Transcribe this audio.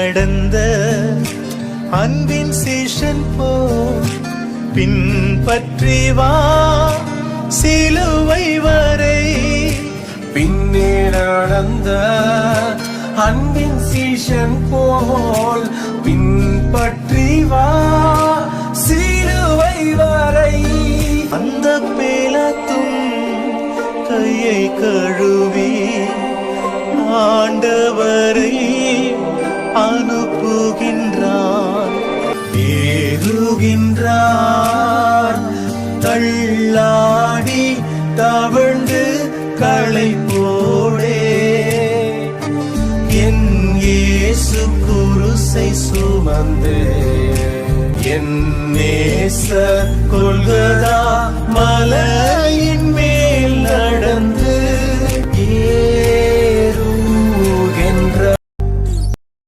நடந்த அன்பின் சீஷன் போ பின்பற்றி வா சிலுவை வரை. பின்னே நடந்த அன்பின் சீஷன் போல் பின்பற்றி வா சிலுவை வரை. அந்த பேலத்தும் கையை கழுவி ஆண்டவரை அனுப்புகின்றார். ஏறுகின்றார் தள்ளாடி தவழ்ந்து களைப்போடே. என் இயேசு குருசை சுமந்து என் நேசர் கொல்கதா மலையின் மேல் நடந்து